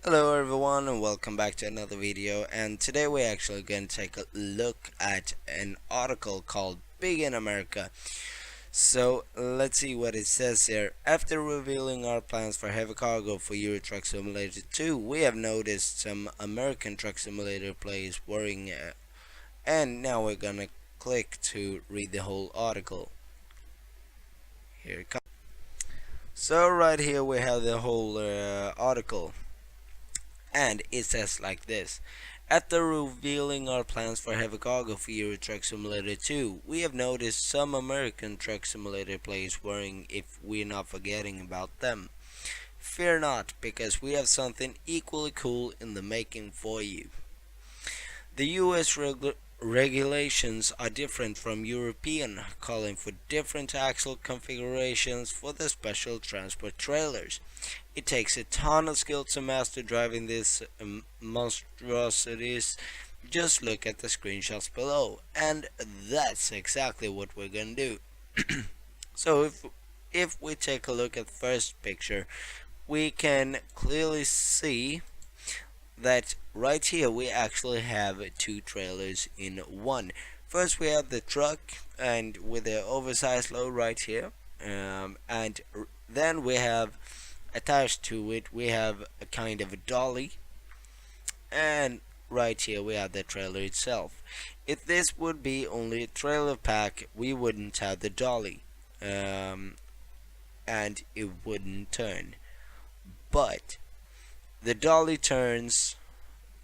Hello everyone and welcome back to another video, and today we're actually going to take a look at an article called Big in America. So let's see what it says here. After revealing our plans for heavy cargo for Euro Truck Simulator 2, we have noticed some American Truck Simulator players worrying, and now we're gonna click to read the whole article. Here it comes. So right here we have the whole article. And it says like this: after revealing our plans for heavy cargo for Euro Truck Simulator 2, we have noticed some American Truck Simulator players worrying if we're not forgetting about them. Fear not, because we have something equally cool in the making for you. The US regulations are different from European, calling for different axle configurations for the special transport trailers. It takes a ton of skill to master driving these monstrosities. Just look at the screenshots below, and that's exactly what we're gonna do. So if we take a look at the first picture, we can clearly see that right here we actually have two trailers in one. First we have the truck and with the oversized load right here, and then we have attached to it we have a kind of a dolly, and right here we have the trailer itself. If this would be only a trailer pack, we wouldn't have the dolly, and it wouldn't turn, but the dolly turns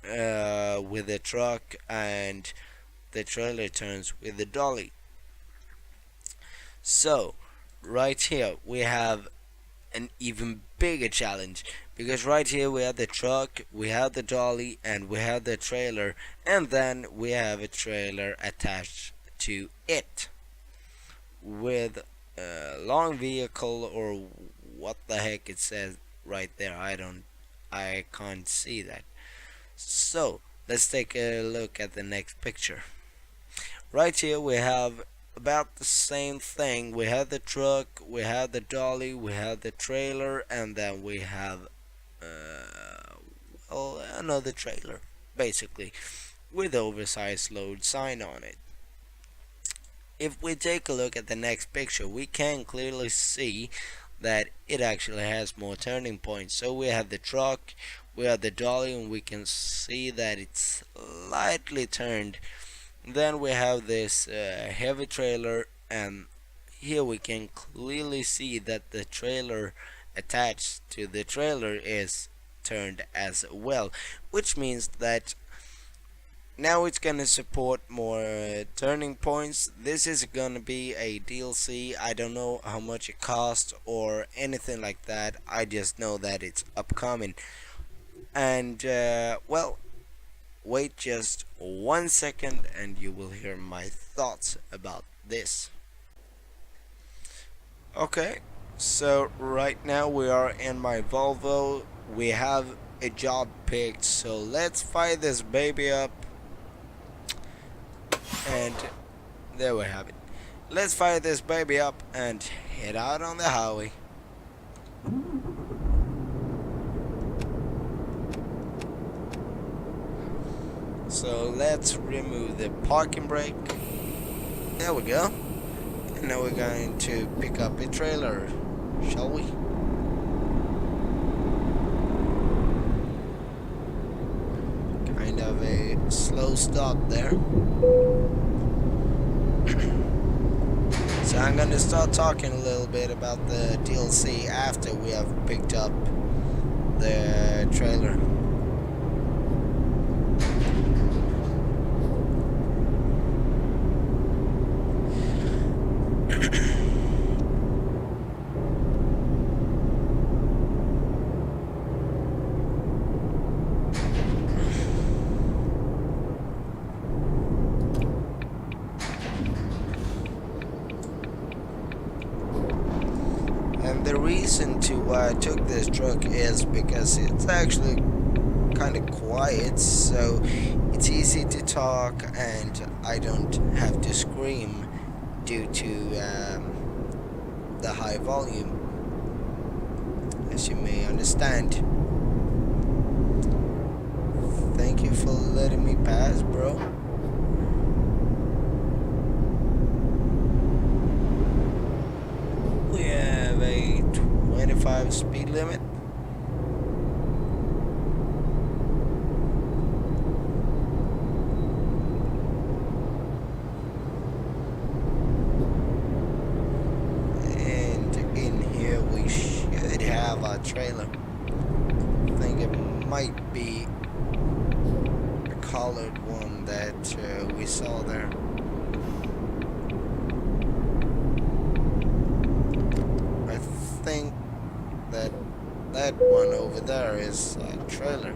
with the truck, and the trailer turns with the dolly. So right here we have an even bigger challenge, because right here we have the truck, we have the dolly, and we have the trailer, and then we have a trailer attached to it with a long vehicle, or what the heck it says right there. I can't see that. So let's take a look at the next picture. Right here we have about the same thing. We have the truck, we have the dolly, we have the trailer, and then we have another trailer, basically, with oversized load sign on it. If we take a look at the next picture, we can clearly see that it actually has more turning points. So we have the truck, we have the dolly, and we can see that it's slightly turned. Then we have this heavy trailer, and here we can clearly see that the trailer attached to the trailer is turned as well, which means that now it's gonna support more turning points. This is gonna be a DLC. I don't know how much it costs or anything like that. I just know that it's upcoming. And well, wait just 1 second and you will hear my thoughts about this. Okay, so right now we are in my Volvo. We have a job picked, so let's fire this baby up. And there we have it. Let's fire this baby up and head out on the highway. So let's remove the parking brake. There we go. And now we're going to pick up a trailer, shall we? Kind of a slow start there. So I'm going to start talking a little bit about the DLC after we have picked up the trailer. And the reason to why I took this truck is because it's actually kind of quiet, so it's easy to talk and I don't have to scream due to the high volume, as you may understand. fast, bro. We have a 25 speed limit. And in here we should have a trailer. I think it might be a colored one that we saw there. I think that one over there is a trailer.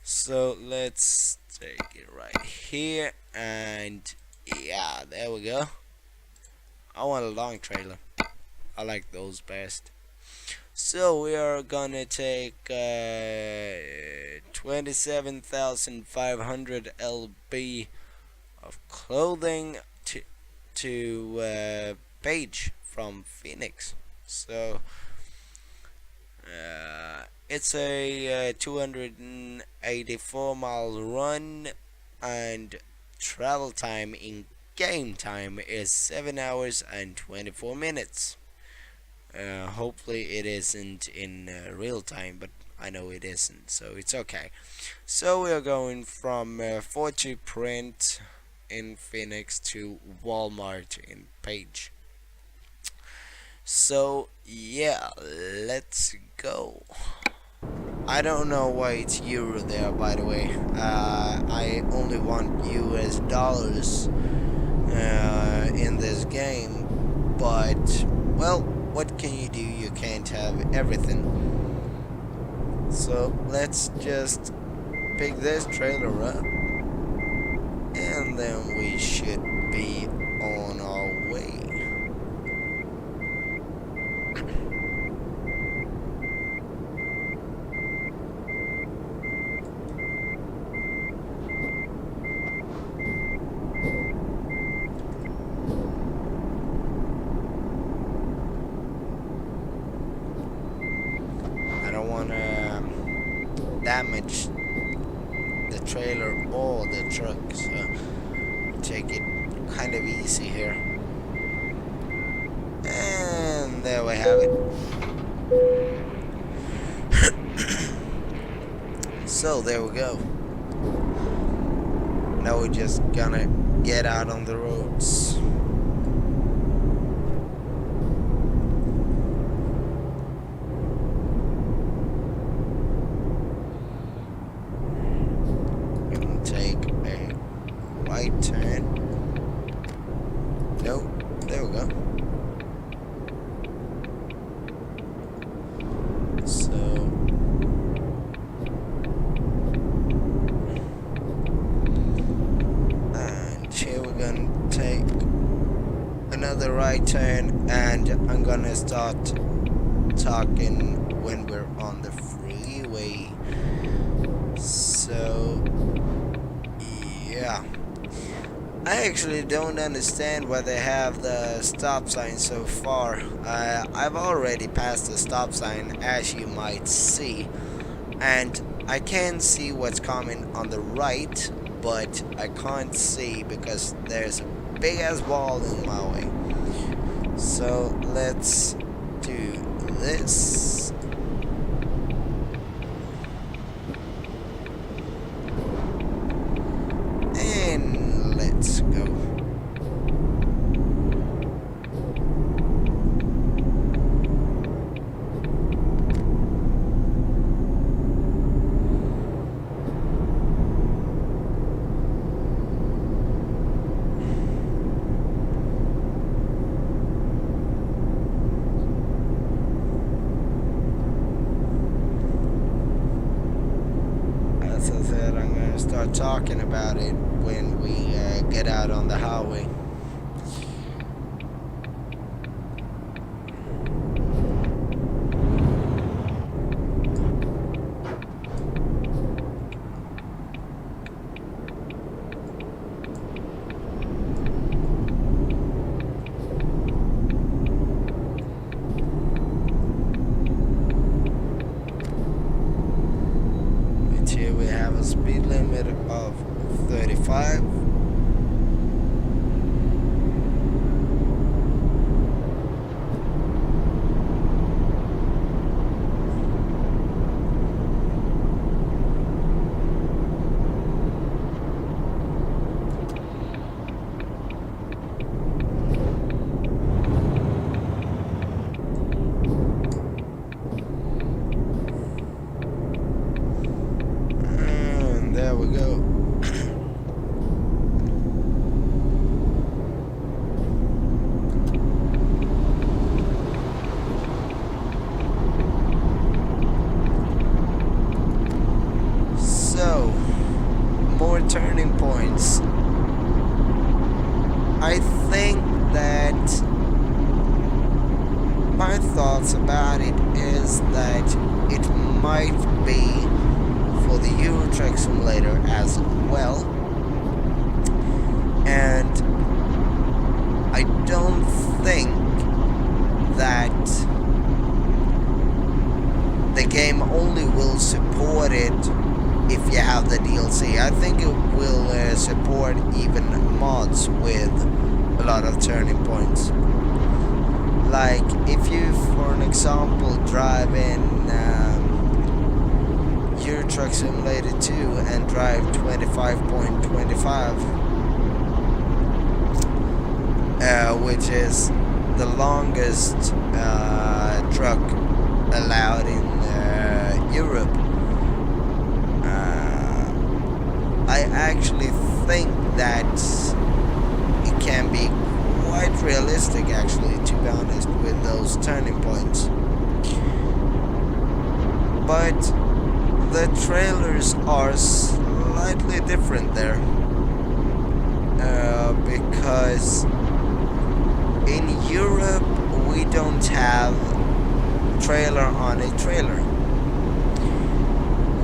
So let's take it right here, and yeah, there we go. I want a long trailer. I like those best. So we are gonna take 27,500 lb of clothing to Page from Phoenix. So it's a 284 mile run, and travel time in game time is 7 hours and 24 minutes. Hopefully it isn't in real time, but I know it isn't, so it's okay. So we are going from Forty Print in Phoenix to Walmart in Page. So yeah, let's go. I don't know why it's euro there, by the way. I only want US dollars in this game, but well, what can you do? You can't have everything. So let's just pick this trailer up, and then we should be on our way. I don't want to damage the trailer or the truck, so take it kind of easy here. And there we have it. So there we go. Now we're just gonna get out on the roads. And take a right turn. Nope, there we go. So here we're gonna take another right turn, and I'm gonna start talking when we're on the freeway. So yeah, I actually don't understand why they have the stop sign so far. I've already passed the stop sign, as you might see, and I can see what's coming on the right, but I can't see because there's a big ass wall in my way. So let's do this. And let's go. As I said, I'm going to start talking about it when we get out on the highway. Here we have a speed limit of 35. And there we go. So, more turning points. I think that my thoughts about it is that it might be for the Euro Truck Simulator as well, and I don't think that the game only will support it if you have the DLC. I think it will support even mods with a lot of turning points. Like if you, for an example, drive in Euro Truck Simulator 2 and drive 25.25, which is the longest truck allowed in Europe. I actually think that it can be quite realistic, actually, to be honest, with those turning points. But the trailers are slightly different there, because in Europe we don't have trailer on a trailer.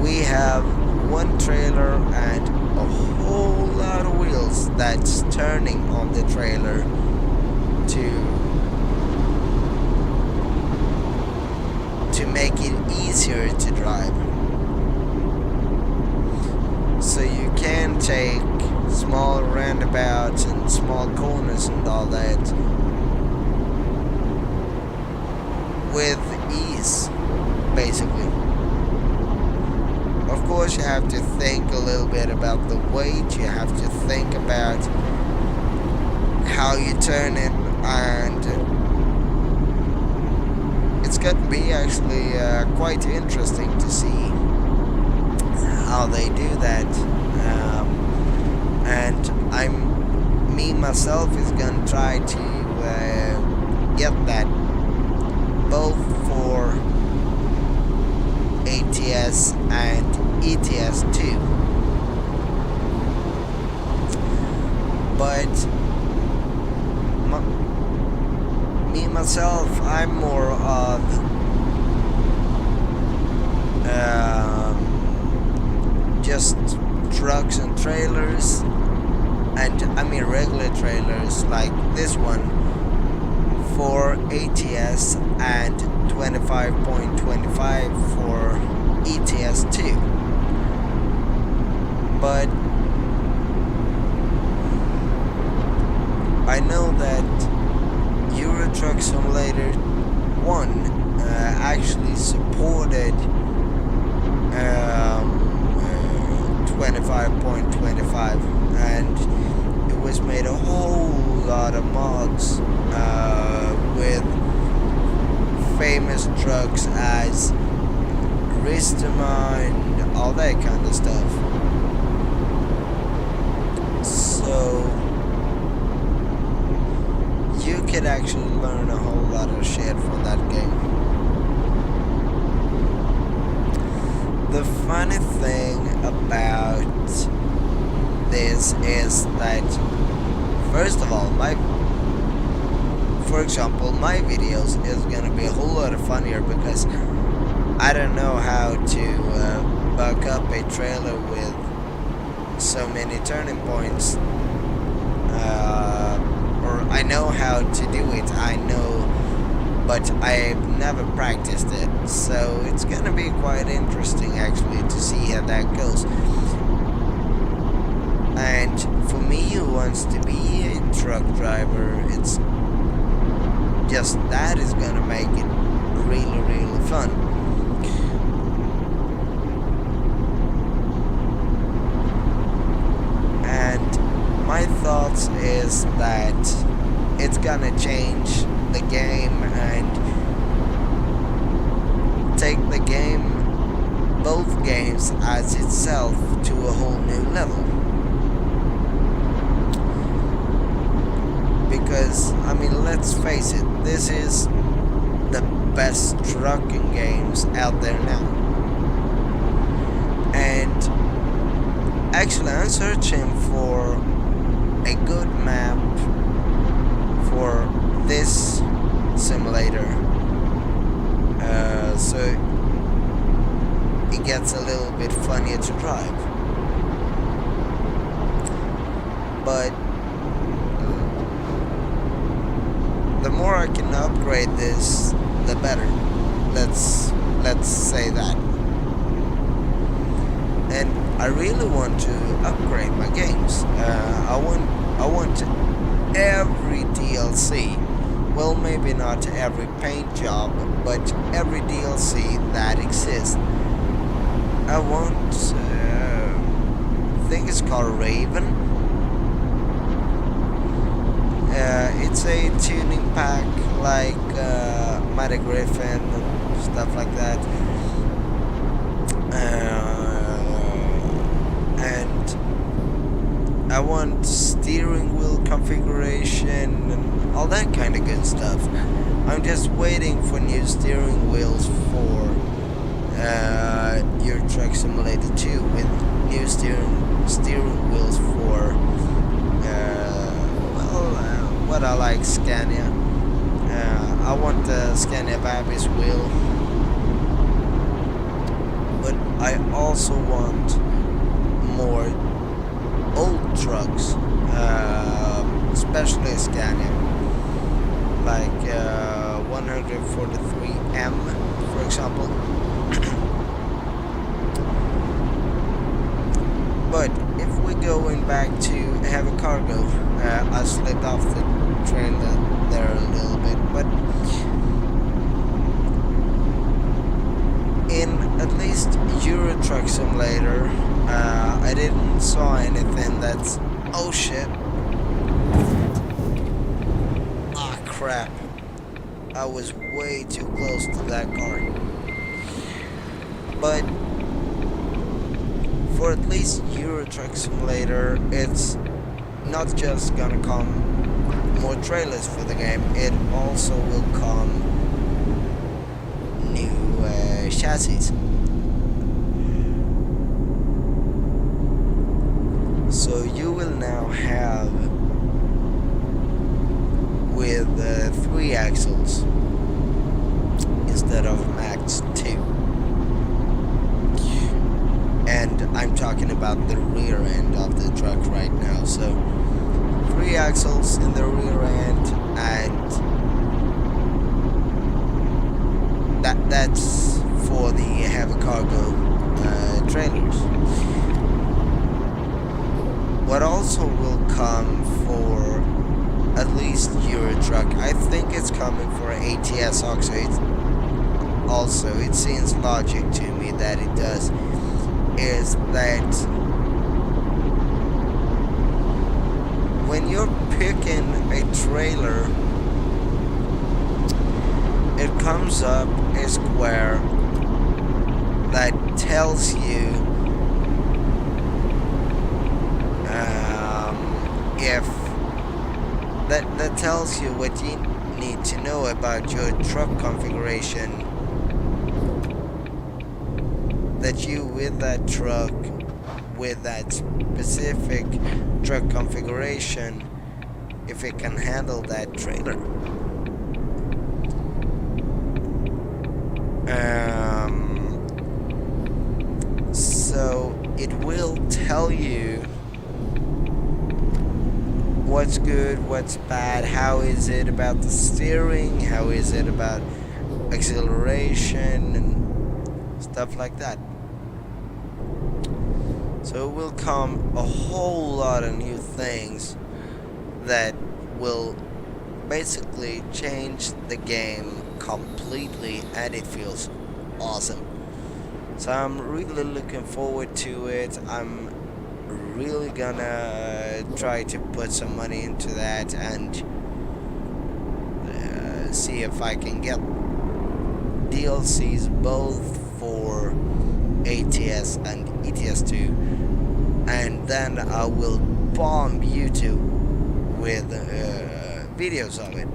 We have one trailer and a whole lot of wheels that's turning on the trailer to make it easier to drive. So you can take small roundabouts and small corners and all that with ease, basically. Of course, you have to think a little bit about the weight, you have to think about how you turn it, and it's going to be actually quite interesting to see how they do that. And me myself is going to try to get that both for ATS and ETS2. But me myself, I'm more of just trucks and trailers, and I mean regular trailers like this one for ATS and 25.25 for ETS2. But I know that Euro Truck Simulator 1 actually supported 25.25, and it was made a whole lot of mods with famous trucks as Ristema and all that kind of stuff. So you could actually learn a whole lot of shit from that game. The funny thing about this is that, first of all, for example, my videos is gonna be a whole lot funnier because I don't know how to buck up a trailer with so many turning points, or I know how to do it, I know, but I've never practiced it, so it's gonna be quite interesting actually to see how that goes. And for me, who wants to be a truck driver, it's just that is gonna make it really, really fun. And my thoughts is that it's gonna change the game and take the game, both games as itself, to a whole new level. Because, I mean, let's face it, this is the best trucking games out there now. And actually, I'm searching for a good map for this simulator, so it gets a little bit funnier to drive. But the more I can upgrade this, the better. Let's say that. And I really want to upgrade my games. I want every DLC. Well, maybe not every paint job, but every DLC that exists. I want. I think it's called Raven. It's a tuning pack like Mighty Griffin and stuff like that. And I want steering wheel configuration and all that kind of good stuff. I'm just waiting for new steering wheels for Euro Truck Simulator 2 with new steering wheels for what I like, Scania. I want the Scania Babis wheel, but I also want more old trucks, especially Scania, like 143M, for example. But if we're going back to heavy cargo, I slipped off the train there a little bit, but in at least Euro Truck Simulator, I didn't saw anything that's, oh shit, ah crap, I was way too close to that car. But for at least Euro Truck Simulator, it's not just gonna come more trailers for the game, it also will come new chassis. So you will now have with 3 axles instead of max 2. And I'm talking about the rear end of the truck right now. So 3 axles in the rear end, and that's for the heavy cargo trailers. What also will come for at least Euro Truck, I think it's coming for ATS also. It seems logic to me that it does, is that when you're picking a trailer, it comes up a square that tells you if that tells you what you need to know about your truck configuration, that you with that truck, with that specific truck configuration, if it can handle that trailer. So it will tell you what's good, what's bad, how is it about the steering, how is it about acceleration and stuff like that. So it will come a whole lot of new things that will basically change the game completely, and it feels awesome. So I'm really looking forward to it. I'm really gonna try to put some money into that and see if I can get DLCs both for ATS and ETS2, and then I will bomb YouTube with videos of it.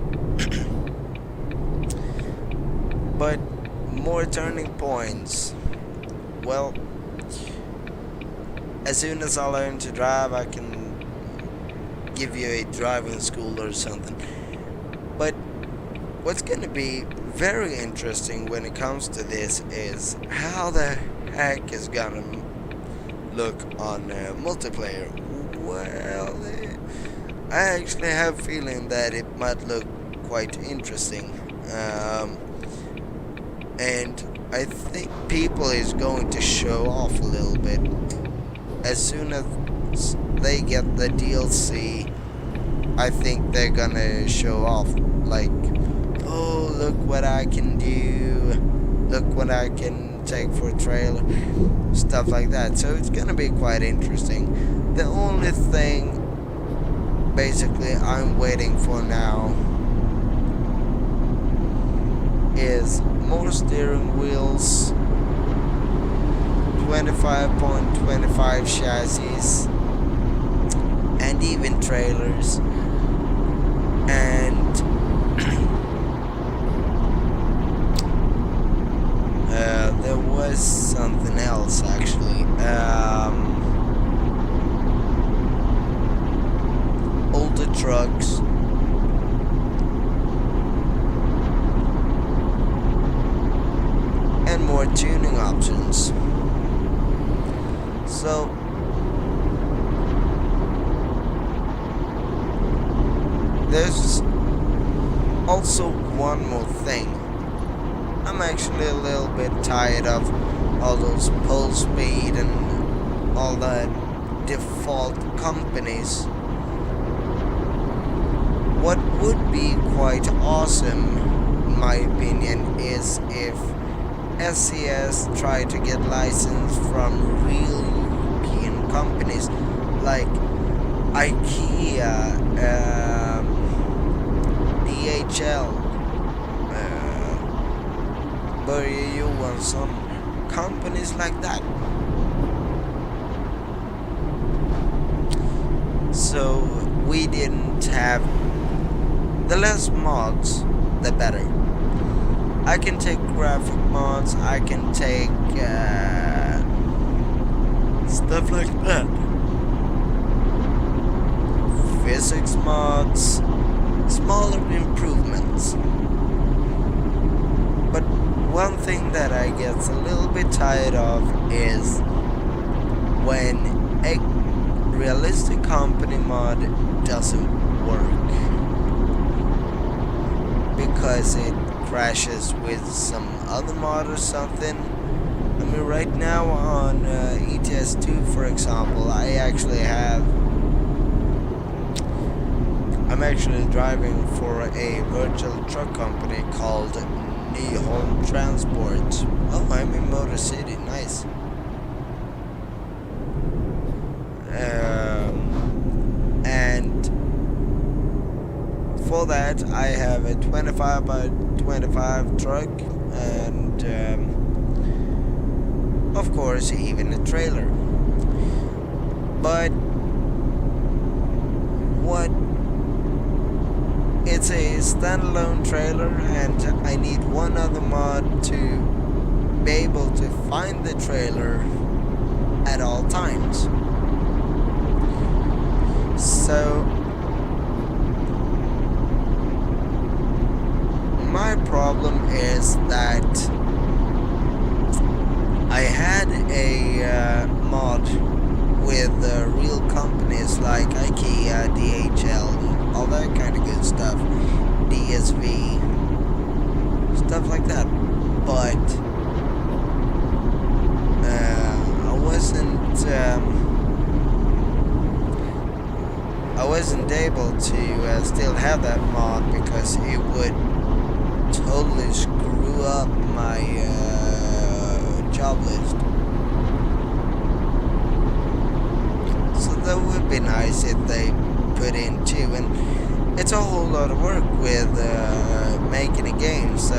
But more turning points. Well, as soon as I learn to drive, I can give you a driving school or something. But what's going to be very interesting when it comes to this is how the heck is gonna look on multiplayer. Well, I actually have a feeling that it might look quite interesting, and I think people is going to show off a little bit as soon as they get the DLC. I think they're gonna show off, like, oh, look what I can do, look what I can take for a trailer, stuff like that. So it's gonna be quite interesting. The only thing basically I'm waiting for now is more steering wheels, 25.25 chassis, and even trailers, and there was something else actually. Older trucks, and more tuning options. So there's also one more thing. I'm actually a little bit tired of all those pole speed and all the default companies. What would be quite awesome, in my opinion, is if SCS tried to get license from real European companies like IKEA, DHL, Börje Johansson, companies like that. So we didn't have, the less mods, the better. I can take graphic mods, I can take stuff like that. Physics mods, smaller improvements. But one thing that I get a little bit tired of is when a realistic company mod doesn't work because it crashes with some other mod or something. I mean, right now on ETS2, for example, I'm actually driving for a virtual truck company called Nyholm Transport. Oh, I'm in Motor City, nice. And for that I have a 25 by 25 truck, and of course even a trailer. But it's a standalone trailer, and I need one other mod to be able to find the trailer at all times. So my problem is that I had a mod with real companies like IKEA, DHL, all that kind of good stuff, DSV, stuff like that. But I wasn't wasn't able to still have that mod because it would totally screw up my job list. So that would be nice if they put in too. And it's a whole lot of work with making a game, so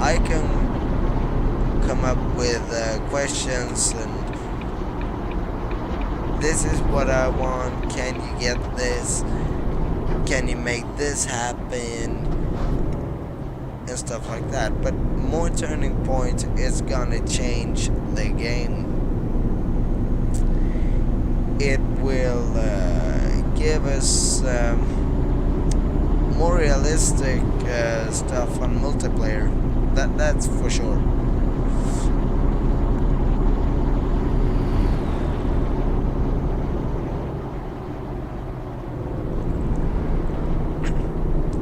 I can come up with questions and this is what I want, can you get this, can you make this happen, and stuff like that. But more turning point is gonna change the game. It will give us more realistic stuff on multiplayer. That's for sure.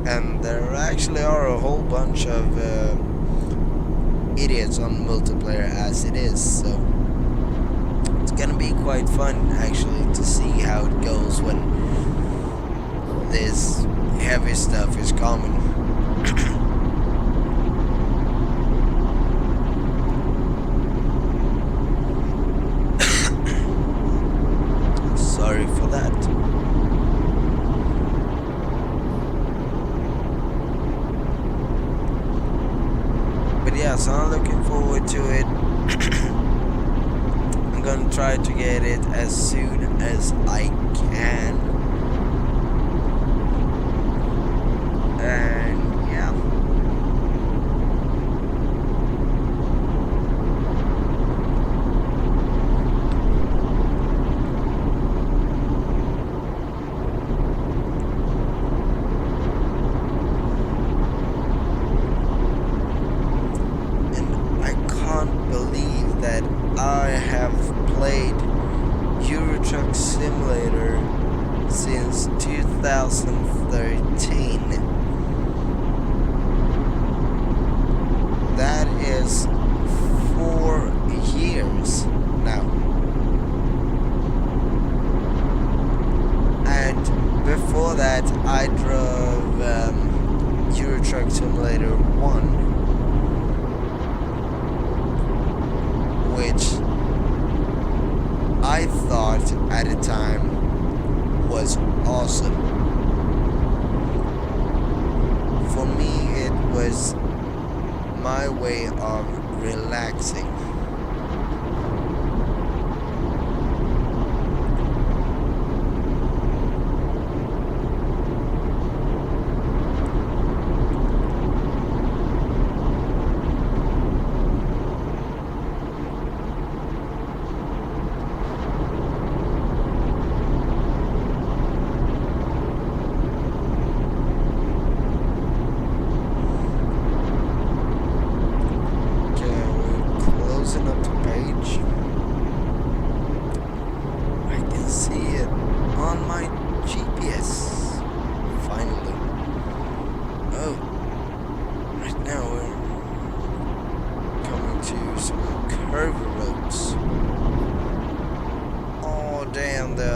And there actually are a whole bunch of idiots on multiplayer as it is, so it's gonna be quite fun actually to see how it goes when this heavy stuff is coming. Sorry for that. But yeah, so I'm looking forward to it. I'm gonna try to get it as soon as I can. And yeah. Believe that I have played Euro Truck Simulator since 2013. That is 4 years now. And before that I drove Euro Truck Simulator 1, which I thought at the time was awesome. For me, it was my way of relaxing.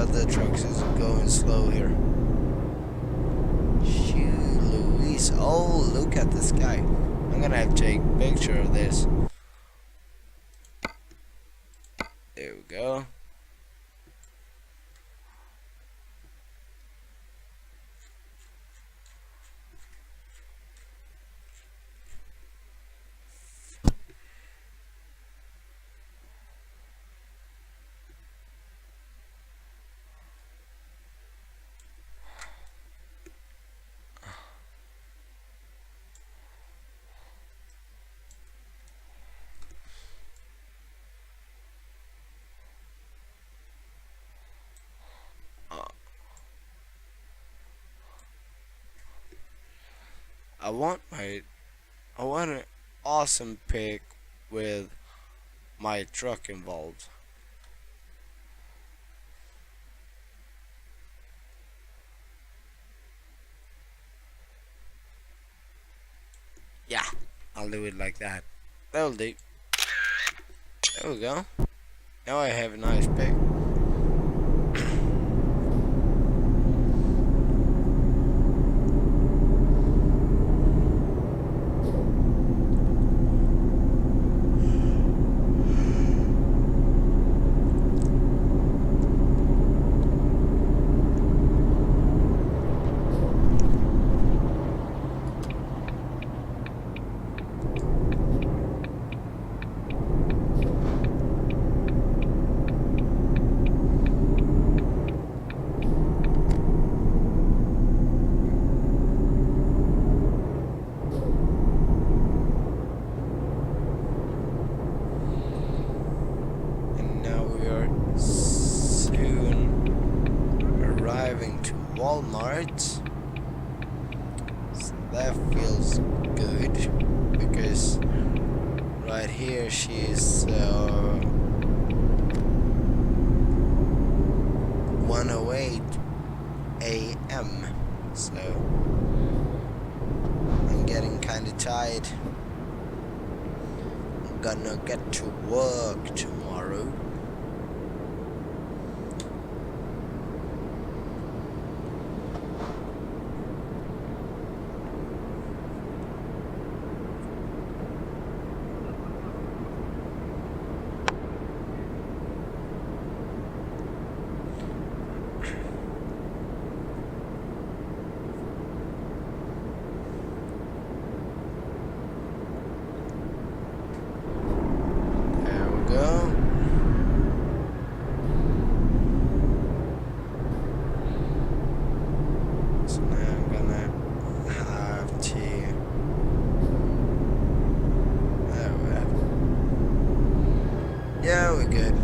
The trucks is going slow here. Shoot, Louise. Oh, look at the sky. I'm gonna have to take a picture of this. There we go. I want an awesome pic with my truck involved. Yeah, I'll do it like that. That'll do. There we go. Now I have a nice pic. Walmart. So that feels good because right here she's 1:08 a.m. So I'm getting kinda tired. I'm gonna get to work tomorrow. Go. So now I'm gonna have to. Oh, yeah, we're good.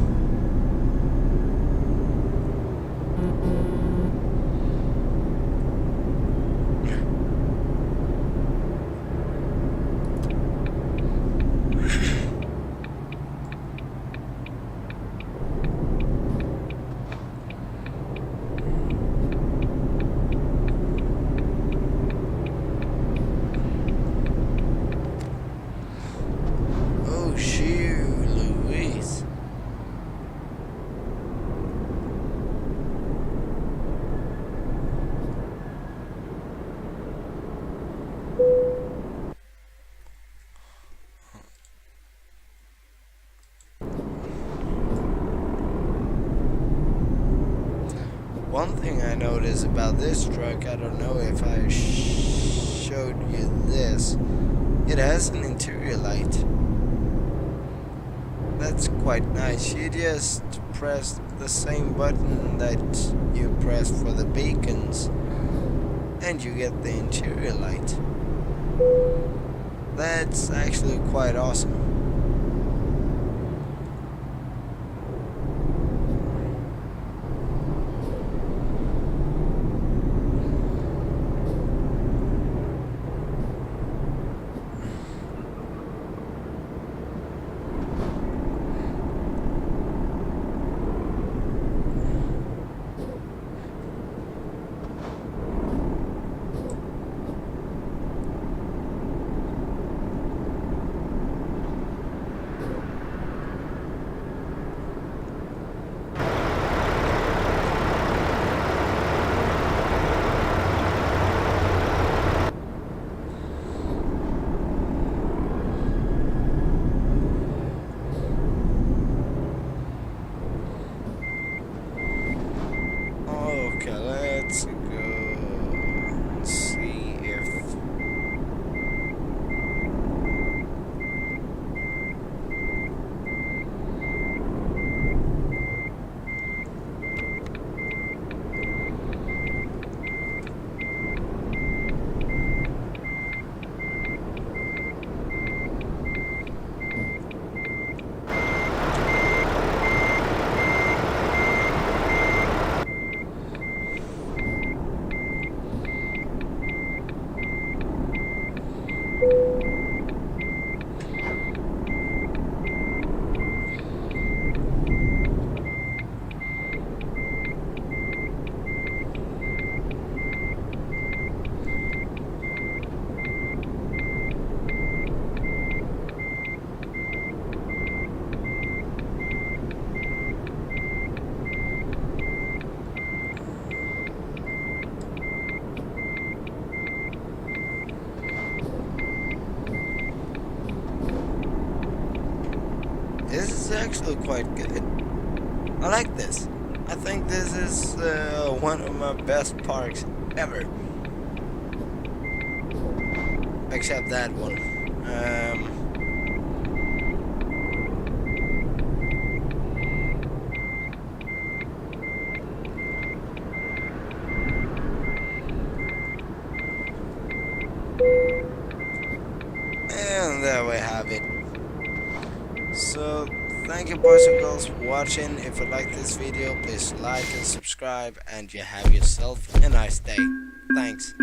Oh, shoot, Louise. One thing I noticed about this truck, I don't know if I showed you this, it has an interior light. That's quite nice. You just press the same button that you press for the beacons and you get the interior light. That's actually quite awesome. Okay, let's go and see if this is actually quite good. I like this. I think this is one of my best parks ever. Except that one. And there we have it. So thank you boys and girls for watching. If you like this video, please like and subscribe, and you have yourself a nice day. Thanks.